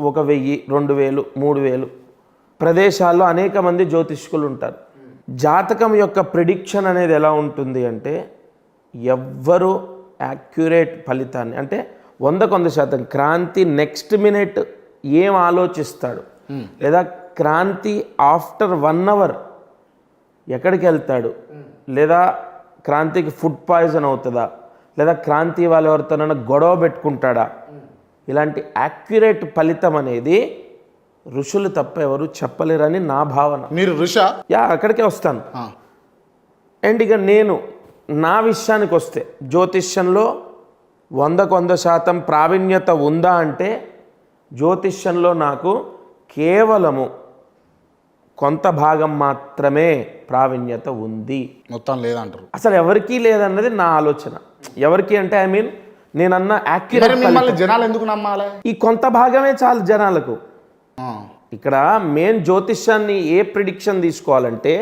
1000, 2000, 3000 ప్రదేశాల్లో అనేక మంది జ్యోతిష్కులు ఉంటారు. జాతకం యొక్క ప్రిడిక్షన్ అనేది ఎలా ఉంటుంది అంటే ఎవ్వరు యాక్యురేట్ ఫలితాన్ని అంటే 100% క్రాంతి నెక్స్ట్ మినిట్ ఏం ఆలోచిస్తాడు లేదా క్రాంతి ఆఫ్టర్ 1 hour ఎక్కడికి వెళ్తాడు లేదా క్రాంతికి ఫుడ్ పాయిజన్ అవుతుందా లేదా క్రాంతి వాళ్ళ ఎవరితోనైనా గొడవ పెట్టుకుంటాడా, ఇలాంటి యాక్యురేట్ ఫలితం అనేది ఋషులు తప్ప ఎవరు చెప్పలేరని నా భావన. మీరు ఋష? అక్కడికే వస్తాను. అండ్ ఇక నేను నా విషయానికి వస్తే జ్యోతిష్యంలో 100% ప్రావీణ్యత ఉందా అంటే జ్యోతిష్యంలో నాకు కేవలము కొంత భాగం మాత్రమే ప్రావీణ్యత ఉంది, మొత్తం లేదంటారు. అసలు ఎవరికీ లేదన్నది నా ఆలోచన. ఎవరికి అంటే ఐ మీన్ నేనన్న యాక్యురేట్ జనాలు ఎందుకు నమ్మాలి? ఈ కొంత భాగమే చాలు జనాలకు. ఇక్కడ మెయిన్ జ్యోతిష్యాన్ని ఏ ప్రిడిక్షన్ తీసుకోవాలంటే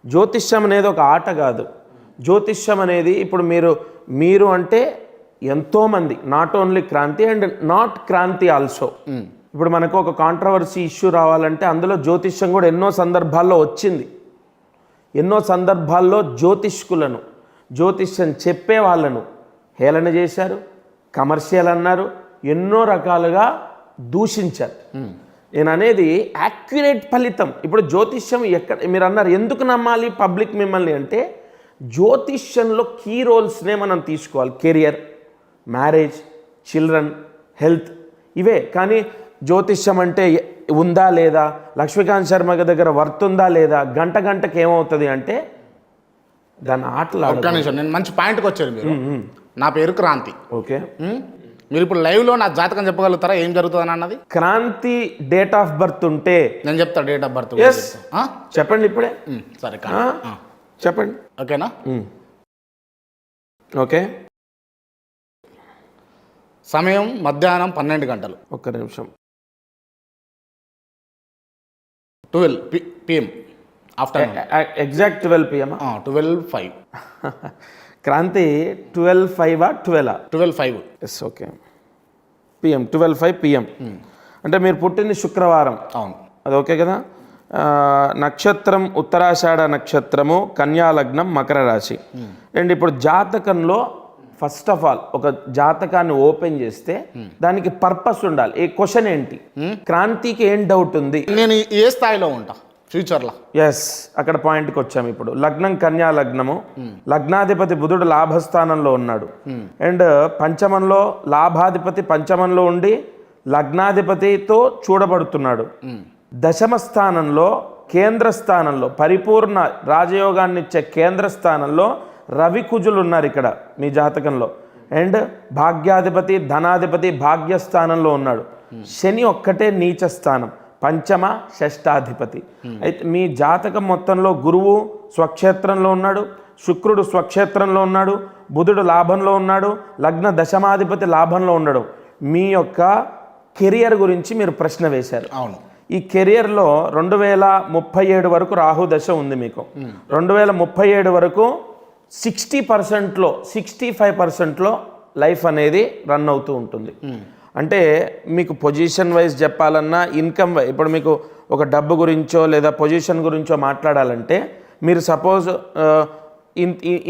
జ్యోతిష్యం అనేది ఒక ఆట కాదు. జ్యోతిష్యం అనేది ఇప్పుడు మీరు అంటే ఎంతోమంది, not only Kranti and not Kranti also. ఇప్పుడు మనకు ఒక కాంట్రవర్సీ ఇష్యూ రావాలంటే అందులో జ్యోతిష్యం కూడా ఎన్నో సందర్భాల్లో వచ్చింది. ఎన్నో సందర్భాల్లో జ్యోతిష్కులను, జ్యోతిష్యం చెప్పే వాళ్ళను హేళన చేశారు, కమర్షియల్ అన్నారు, ఎన్నో రకాలుగా దూషించారు. నేను అనేది యాక్యురేట్ ఫలితం. ఇప్పుడు జ్యోతిష్యం ఎక్కడ మీరు అన్నారు ఎందుకు నమ్మాలి పబ్లిక్ మిమ్మల్ని అంటే జ్యోతిష్యంలో కీ రోల్స్నే మనం తీసుకోవాలి. కెరియర్, మ్యారేజ్, చిల్డ్రన్, హెల్త్, ఇవే. కానీ జ్యోతిష్యం అంటే ఉందా లేదా, లక్ష్మీకాంత్ శర్మ దగ్గర వర్త్ ఉందా లేదా, గంటకి ఏమవుతుంది అంటే దాన్ని ఆటలు. నేను మంచి పాయింట్కి వచ్చాను. మీరు నా పేరు క్రాంతి. ఓకే, మీరు ఇప్పుడు లైవ్లో నా జాతకం చెప్పగలుగుతారా ఏం జరుగుతుంది అన్నది? క్రాంతి డేట్ ఆఫ్ బర్త్ ఉంటే నేను చెప్తా. డేట్ ఆఫ్ బర్త్ చెప్పండి ఇప్పుడే. సరే చెప్పండి. ఓకేనా? ఓకే. సమయం మధ్యాహ్నం 12 గంటలు. ఒక్క నిమిషం. 12 PM afternoon. Exact 12 PM. 12:05. Kranti 12:05 12:05. Yes, okay. PM 12:05 PM. అంటే మీరు పుట్టింది శుక్రవారం. అవును, అది ఓకే కదా. నక్షత్రం ఉత్తరాషాఢ నక్షత్రము, కన్యా లగ్నం, మకర రాశి. అండ్ ఇప్పుడు జాతకంలో ఫస్ట్ ఆఫ్ ఆల్ ఒక జాతకాన్ని ఓపెన్ చేస్తే దానికి పర్పస్ ఉండాలి. ఏ క్వశ్చన్ ఏంటి, క్రాంతికి ఏం డౌట్ ఉంది, నేను ఏ స్థాయిలో ఉంటా ఫ్యూచర్లో? ఎస్, అక్కడ పాయింట్కి వచ్చాము. ఇప్పుడు లగ్నం కన్యా లగ్నము, లగ్నాధిపతి బుధుడు లాభస్థానంలో ఉన్నాడు. అండ్ పంచమంలో లాభాధిపతి పంచమంలో ఉండి లగ్నాధిపతితో చూడబడుతున్నాడు. దశమ స్థానంలో కేంద్ర స్థానంలో పరిపూర్ణ రాజయోగాన్ని ఇచ్చే కేంద్ర స్థానంలో రవి కుజులు ఉన్నారు ఇక్కడ మీ జాతకంలో. అండ్ భాగ్యాధిపతి ధనాధిపతి భాగ్యస్థానంలో ఉన్నాడు. శని ఒక్కటే నీచ స్థానం, పంచమ షష్టాధిపతి. అయితే మీ జాతకం మొత్తంలో గురువు స్వక్షేత్రంలో ఉన్నాడు, శుక్రుడు స్వక్షేత్రంలో ఉన్నాడు, బుధుడు లాభంలో ఉన్నాడు, లగ్న దశమాధిపతి లాభంలో ఉన్నాడు. మీ యొక్క కెరియర్ గురించి మీరు ప్రశ్న వేశారు. అవును, ఈ కెరియర్లో 2037 వరకు రాహు దశ ఉంది మీకు. 2037 వరకు 60%లో 65%లో లైఫ్ అనేది రన్ అవుతూ ఉంటుంది. అంటే మీకు పొజిషన్ వైజ్ చెప్పాలన్నా ఇన్కమ్ వైజ్, ఇప్పుడు మీకు ఒక డబ్బు గురించో లేదా పొజిషన్ గురించో మాట్లాడాలంటే మీరు సపోజ్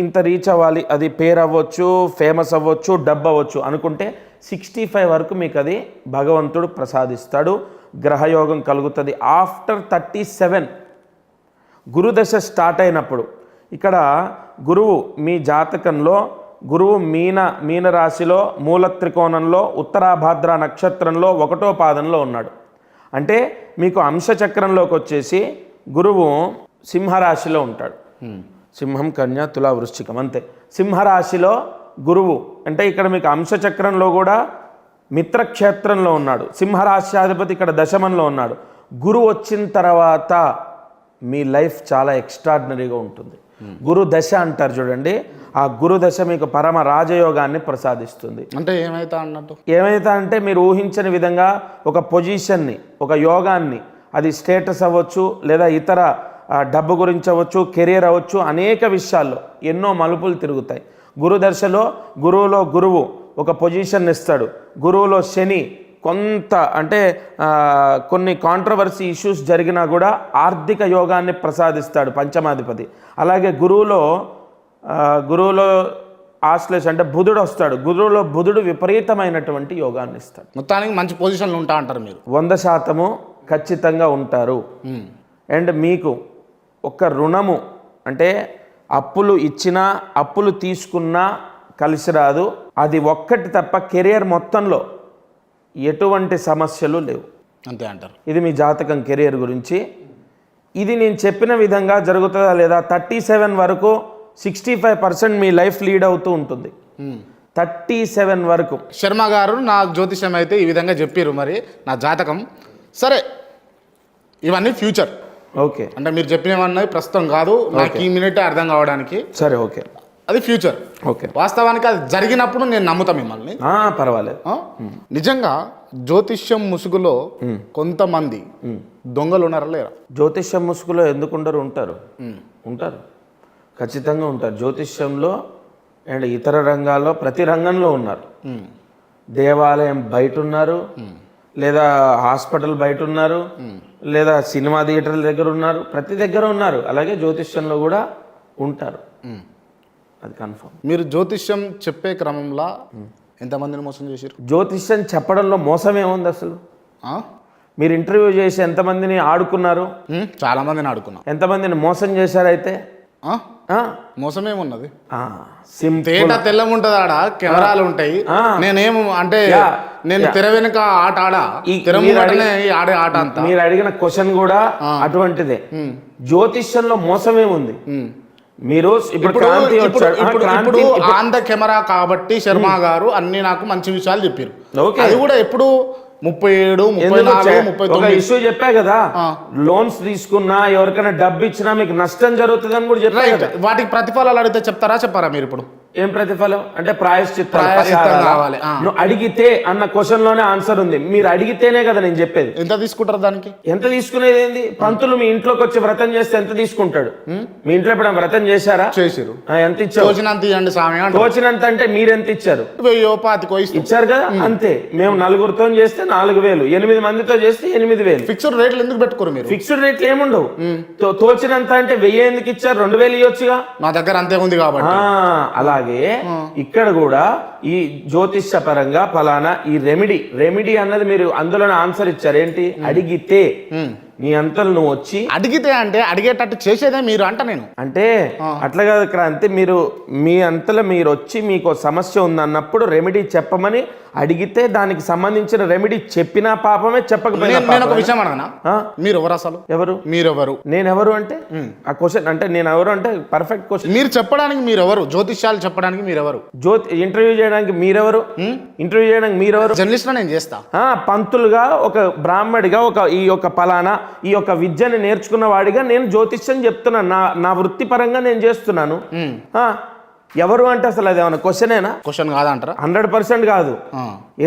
ఇంత రీచ్ అవ్వాలి, అది పేరు అవ్వచ్చు, ఫేమస్ అవ్వచ్చు, డబ్బు అవ్వచ్చు అనుకుంటే 65 వరకు మీకు అది భగవంతుడు ప్రసాదిస్తాడు, గ్రహయోగం కలుగుతుంది. ఆఫ్టర్ 37 గురుదశ స్టార్ట్ అయినప్పుడు ఇక్కడ గురువు మీ జాతకంలో గురువు మీన రాశిలో మూల త్రికోణంలో ఉత్తరాభాద్ర నక్షత్రంలో 1వ పాదంలో ఉన్నాడు. అంటే మీకు అంశచక్రంలోకి వచ్చేసి గురువు సింహరాశిలో ఉంటాడు. సింహం, కన్య, తుల, వృశ్చికం, అంతే. సింహరాశిలో గురువు అంటే ఇక్కడ మీకు అంశచక్రంలో కూడా మిత్రక్షేత్రంలో ఉన్నాడు. సింహరాశ్యాధిపతి ఇక్కడ దశమంలో ఉన్నాడు. గురువు వచ్చిన తర్వాత మీ లైఫ్ చాలా ఎక్స్ట్రాడినరీగా ఉంటుంది. గురు దశ అంటారు చూడండి, ఆ గురు దశ మీకు పరమ రాజయోగాన్ని ప్రసాదిస్తుంది. అంటే ఏమైతా అన్నట్టు, ఏమైతా అంటే మీరు ఊహించని విధంగా ఒక పొజిషన్ని, ఒక యోగాన్ని, అది స్టేటస్ అవ్వచ్చు లేదా ఇతర డబ్బు గురించి అవ్వచ్చు, కెరియర్ అవ్వచ్చు, అనేక విషయాల్లో ఎన్నో మలుపులు తిరుగుతాయి. గురు దశలో గురువులో గురువు ఒక పొజిషన్ ఇస్తాడు, గురువులో శని కొంత అంటే కొన్ని కాంట్రవర్సీ ఇష్యూస్ జరిగినా కూడా ఆర్థిక యోగాన్ని ప్రసాదిస్తాడు పంచమాధిపతి. అలాగే గురువులో ఆశ్లేష అంటే బుధుడు వస్తాడు. గురువులో బుధుడు విపరీతమైనటువంటి యోగాన్ని ఇస్తాడు. మొత్తానికి మంచి పొజిషన్లో ఉంటా అంటారు మీరు. 100% ఖచ్చితంగా ఉంటారు. అండ్ మీకు ఒక రుణము అంటే అప్పులు ఇచ్చినా అప్పులు తీసుకున్నా కలిసి రాదు. అది ఒక్కటి తప్ప కెరియర్ మొత్తంలో ఎటువంటి సమస్యలు లేవు. అంతే అంటారు. ఇది మీ జాతకం కెరియర్ గురించి. ఇది నేను చెప్పిన విధంగా జరుగుతుందా లేదా 37 వరకు 65% మీ లైఫ్ లీడ్ అవుతూ ఉంటుంది. 37 వరకు. శర్మ గారు నా జ్యోతిష్యం అయితే ఈ విధంగా చెప్పారు. మరి నా జాతకం సరే, ఇవన్నీ ఫ్యూచర్. ఓకే, అంటే మీరు చెప్పినవన్నది ప్రస్తుతం కాదు, నాకు ఈ మినిట్ అర్థం కావడానికి. సరే, ఓకే, అది ఫ్యూచర్. ఓకే, వాస్తవానికి అది జరిగినప్పుడు నేను నమ్ముతా మిమ్మల్ని. పర్వాలేదు. నిజంగా జ్యోతిష్యం ముసుగులో కొంతమంది దొంగలు ఉన్నారా లేరా? జ్యోతిష్యం ముసుగులో ఎందుకు ఉండరు? ఉంటారు, ఖచ్చితంగా ఉంటారు. జ్యోతిష్యంలో అండ్ ఇతర రంగాల్లో ప్రతి రంగంలో ఉన్నారు. దేవాలయం బయట ఉన్నారు, లేదా హాస్పిటల్ బయట ఉన్నారు, లేదా సినిమా థియేటర్ల దగ్గర ఉన్నారు, ప్రతి దగ్గర ఉన్నారు. అలాగే జ్యోతిష్యంలో కూడా ఉంటారు, అది కన్ఫర్మ్. మీరు జ్యోతిష్యం చెప్పే క్రమంలో ఎంతమందిని మోసం చేశారు? జ్యోతిష్యం చెప్పడంలో మోసం ఏముంది అసలు? మీరు ఇంటర్వ్యూ చేసి ఎంతమందిని ఆడుకున్నారు? చాలా మందిని ఆడుకున్నాం. ఎంతమందిని మోసం చేశారైతే? మోసం ఏమున్నది? సింపుల్. తెల్లముంటది, ఆడ కెమెరాలు ఉంటాయి. నేనేమో అంటే నేను తెర వెనుక ఆట ఆడే ఆట అంతా. మీరు అడిగిన క్వశ్చన్ కూడా అటువంటిదే. జ్యోతిష్యంలో మోసం ఏముంది? మీరు ఇప్పుడు ఆన్ ద కెమెరా కాబట్టి శర్మ గారు అన్ని నాకు మంచి విషయాలు చెప్పారు. అది కూడా ఎప్పుడు 37, 34, 39 ఇష్యూ చెప్పా కదా. లోన్స్ తీసుకున్నా ఎవరికైనా డబ్బు ఇచ్చినా మీకు నష్టం జరుగుతుంది అని కూడా చెప్పా కదా. వాటికి ప్రతిఫలాలు అడిగితే చెప్పారా మీరు? ఇప్పుడు ఏం ప్రతిఫలం అంటే ప్రాయశ్చిత్తం కావాలి. నువ్వు అడిగితే అన్న క్వశ్చన్ లోనే ఆన్సర్ ఉంది. మీరు అడిగితేనే కదా నేను చెప్పేది. ఎంత తీసుకుంటారు దానికి? ఎంత తీసుకునేది ఏంది? పంతులు మీ ఇంట్లోకి వచ్చి వ్రతం చేస్తే ఎంత తీసుకుంటాడు? మీ ఇంట్లో ఎప్పుడు వ్రతం చేశారా? చేశారు. ఎంత ఇచ్చారు? తోచినంత ఇవ్వండి స్వామి. తోచినంత అంటే మీరు ఎంత ఇచ్చారు? 1000 ఇచ్చారు కదా, అంతే. మేము 4గురితో చేస్తే 4000, 8 మందితో చేస్తే 8000. ఫిక్స్డ్ రేట్లు ఎందుకు పెట్టుకోరు మీరు? ఫిక్స్డ్ రేట్లు ఏముండవు. తోచినంత అంటే 1000 ఎందుకు ఇచ్చారు? 2000 ఇవ్వచ్చుగా. నా దగ్గర అంతే ఉంది కాబట్టి. అలాగే ఇక్కడ కూడా ఈ జ్యోతిష్య పరంగా ఫలానా ఈ రెమెడీ అన్నది మీరు అందులోనే ఆన్సర్ ఇచ్చారు. ఏంటి? అడిగితే. నీ అంతలు నువ్వు వచ్చి అడిగితే అంటే అడిగేటట్టు చేసేదే మీరు అంట. నేను అంటే అట్లా కాదు క్రాంతి. మీరు మీ అంతలో మీరు వచ్చి మీకు సమస్య ఉందన్నప్పుడు రెమెడీ చెప్పమని అడిగితే దానికి సంబంధించిన రెమెడీ చెప్పినా పాపమే, చెప్పకపోయినా. నేను ఒక విషయం అడగనా? మీరు ఎవరు అసలు? మీరెవరు? నేనెవరు అంటే ఆ క్వశ్చన్ అంటే నేను ఎవరు అంటే పర్ఫెక్ట్ క్వశ్చన్. మీరు చెప్పడానికి మీరెవరు? జ్యోతిష్యాలు చెప్పడానికి మీరెవరు? ఇంటర్వ్యూ చేయడానికి మీరెవరు? ఇంటర్వ్యూ చేయడానికి మీరెవరు? జర్నలిస్ట్ నేను చేస్తా. పంతులుగా, ఒక బ్రాహ్మడిగా, ఈ యొక్క పలానా ఈ యొక్క విద్యను నేర్చుకున్న వాడిగా నేను జ్యోతిష్యం చెప్తున్నాను. నా వృత్తిపరంగా నేను చేస్తున్నాను. ఎవరు అంటే అసలు అది ఏమన్నా క్వశ్చనేనా? క్వశ్చన్ కాదంటారా? 100% కాదు.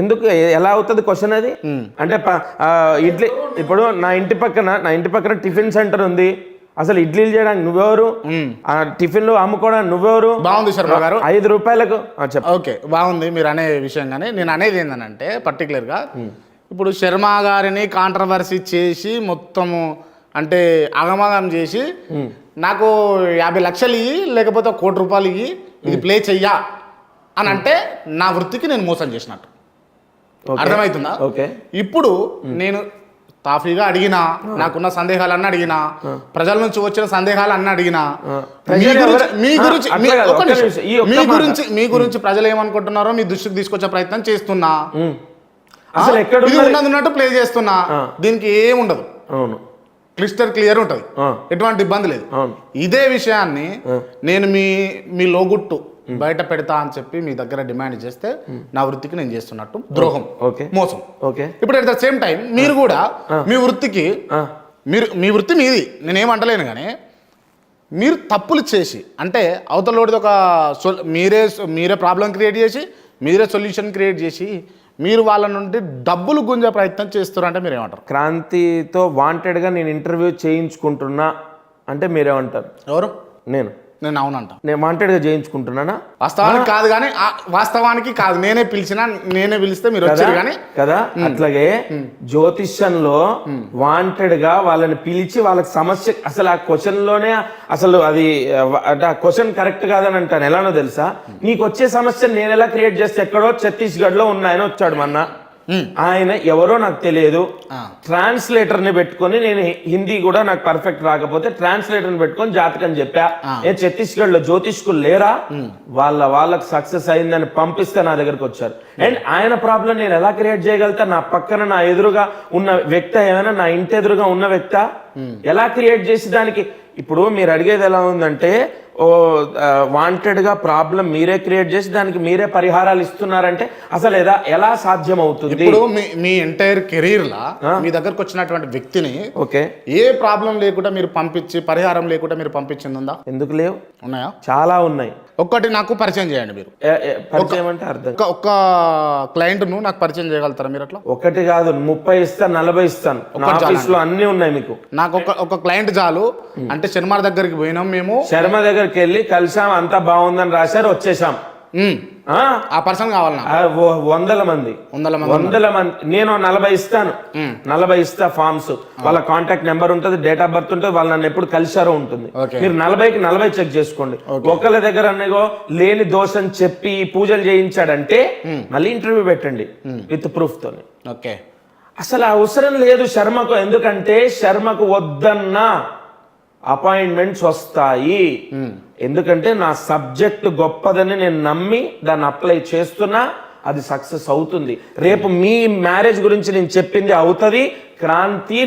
ఎందుకు? ఎలా అవుతుంది క్వశ్చన్ అది? అంటే ఇడ్లీ ఇప్పుడు నా ఇంటి పక్కన టిఫిన్ సెంటర్ ఉంది. అసలు ఇడ్లీలు చేయడానికి నువ్వెవరు? ఆ టిఫిన్లు అమ్ముకోవడానికి నువ్వెవరు? బాగుంది శర్మ గారు. 5 రూపాయలకు ఓకే, బాగుంది మీరు అనే విషయం. కానీ నేను అనేది ఏంటంటే పర్టికులర్గా ఇప్పుడు శర్మ గారిని కాంట్రవర్సీ చేసి మొత్తము అంటే అగమగం చేసి నాకు 50 లక్షలు ఇయ్యి లేకపోతే 1 కోటి రూపాయలు ఇయ్యి ఇది ప్లే చెయ్యా అని అంటే నా వృత్తికి నేను మోసం చేసినట్టు. అర్థమవుతుందా? ఓకే. ఇప్పుడు నేను తాఫీగా అడిగినా, నాకున్న సందేహాలన్నీ అడిగినా, ప్రజల నుంచి వచ్చిన సందేహాలన్నీ అడిగినా, మీ గురించి ప్రజలు ఏమనుకుంటున్నారో మీ దృష్టికి తీసుకొచ్చే ప్రయత్నం చేస్తున్నా. అసలు ఎక్కడ ఉన్నట్టు ప్లే చేస్తున్నా. దీనికి ఏముండదు, క్లిస్టర్ క్లియర్ ఉంటుంది, ఎటువంటి ఇబ్బంది లేదు. ఇదే విషయాన్ని నేను మీ లోగుట్టు బయట పెడతా అని చెప్పి మీ దగ్గర డిమాండ్ చేస్తే నా వృత్తికి నేను చేస్తున్నట్టు ద్రోహం, మోసం. ఇప్పుడు అట్ ద సేమ్ టైం మీరు కూడా మీ వృత్తికి మీ వృత్తి మీది, నేనేమంటలేను. కానీ మీరు తప్పులు చేసి అంటే అవతలోడిది ఒక మీరే ప్రాబ్లం క్రియేట్ చేసి, మీరే సొల్యూషన్ క్రియేట్ చేసి మీరు వాళ్ళ నుండి డబ్బులు గుంజే ప్రయత్నం చేస్తారంటే మీరు ఏమంటారు? క్రాంతితో వాంటెడ్గా నేను ఇంటర్వ్యూ చేయించుకుంటున్నా అంటే మీరేమంటారు? ఎవరు? నేను నేను అవునంట. నేను వాంటెడ్గా చేయించుకుంటున్నానా? వాస్తవానికి కాదు, నేనే పిలిస్తే మీరు వచ్చారు కానీ కదా. అట్లాగే జ్యోతిష్యంలో వాంటెడ్ గా వాళ్ళని పిలిచి వాళ్ళకి సమస్య, అసలు ఆ క్వశ్చన్ లోనే అసలు అది అంటే ఆ క్వశ్చన్ కరెక్ట్ కాదని అంటాను. ఎలానో తెలుసా? నీకు వచ్చే సమస్య నేను ఎలా క్రియేట్ చేస్తే, ఎక్కడో ఛత్తీస్గఢ్ లో ఉన్న ఆయన వచ్చాడు మొన్న, ఆయన ఎవరో నాకు తెలియదు, ట్రాన్స్లేటర్ ని పెట్టుకొని, నేను హిందీ కూడా నాకు పర్ఫెక్ట్ రాకపోతే ట్రాన్స్లేటర్ ని పెట్టుకొని జాతకం చెప్పా. నేను ఛత్తీస్గఢ్ లో జ్యోతిష్కులు లేరా, వాళ్ళకి సక్సెస్ అయిందని పంపిస్తే నా దగ్గరకు వచ్చారు. అండ్ ఆయన ప్రాబ్లం నేను ఎలా క్రియేట్ చేయగలుగుతా? నా పక్కన నా ఎదురుగా ఉన్న వ్యక్తి ఏమైనా నా ఇంటి ఎదురుగా ఉన్న వ్యక్తి ఎలా క్రియేట్ చేసి దానికి, ఇప్పుడు మీరు అడిగేది ఎలా ఉందంటే, వాంటెడ్ గా ప్రాబ్లం మీరే క్రియేట్ చేసి దానికి మీరే పరిహారాలు ఇస్తున్నారంటే అసలు ఎలా సాధ్యం అవుతుంది? ఇప్పుడు మీ ఎంటైర్ కెరీర్ లా మీ దగ్గరకు వచ్చినటువంటి వ్యక్తిని ఓకే ఏ ప్రాబ్లం లేకుండా మీరు పంపించి, పరిహారం లేకుండా మీరు పంపించిందా? ఎందుకు లేవు? ఉన్నాయా? చాలా ఉన్నాయి. ఒక్కటి నాకు పరిచయం చేయండి మీరు. పరిచయం అంటే అర్థం, ఒక్క క్లయింట్ ను నాకు పరిచయం చేయగలుగుతారా మీరు? అట్లా ఒకటి కాదు, 30 ఇస్తాను, 40 ఇస్తాను. ఆఫీస్ లో అన్ని ఉన్నాయి మీకు. నాకు ఒక క్లయింట్ చాలు. అంటే శర్మ దగ్గరికి పోయినాం, మేము శర్మ దగ్గరికి వెళ్ళి కలిసాం, అంతా బాగుందని రాశారు, వచ్చేసాం. ఆ పర్సన్ కావాలన్నా 100 మంది. నేను 40 ఇస్తాను, 40 ఇస్తా ఫార్మ్స్. వాళ్ళ కాంటాక్ట్ నెంబర్ ఉంటుంది, డేట్ ఆఫ్ బర్త్ ఉంటుంది, వాళ్ళు నన్ను ఎప్పుడు కలిసారో ఉంటుంది. మీరు 40కి 40 చెక్ చేసుకోండి. ఒకళ్ళ దగ్గర అన్నగో లేని దోషం చెప్పి పూజలు చేయించాడంటే మళ్ళీ ఇంటర్వ్యూ పెట్టండి విత్ ప్రూఫ్ తోని. ఓకే, అసలు అవసరం లేదు శర్మకు. ఎందుకంటే శర్మకు వద్దన్నా అపాయింట్మెంట్స్ వస్తాయి. ఎందుకంటే నా సబ్జెక్ట్ గొప్పదని నేను నమ్మి దాన్ని అప్లై చేస్తున్నా, అది సక్సెస్ అవుతుంది. రేపు మీ మ్యారేజ్ గురించి నేను చెప్పింది అవుతుంది. క్రాంతి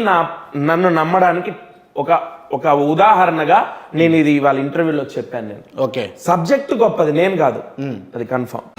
నన్ను నమ్మడానికి ఒక ఉదాహరణగా నేను ఇది వాళ్ళ ఇంటర్వ్యూలో చెప్పాను. నేను ఓకే, సబ్జెక్ట్ గొప్పది, నేను కాదు, అది కన్ఫర్మ్.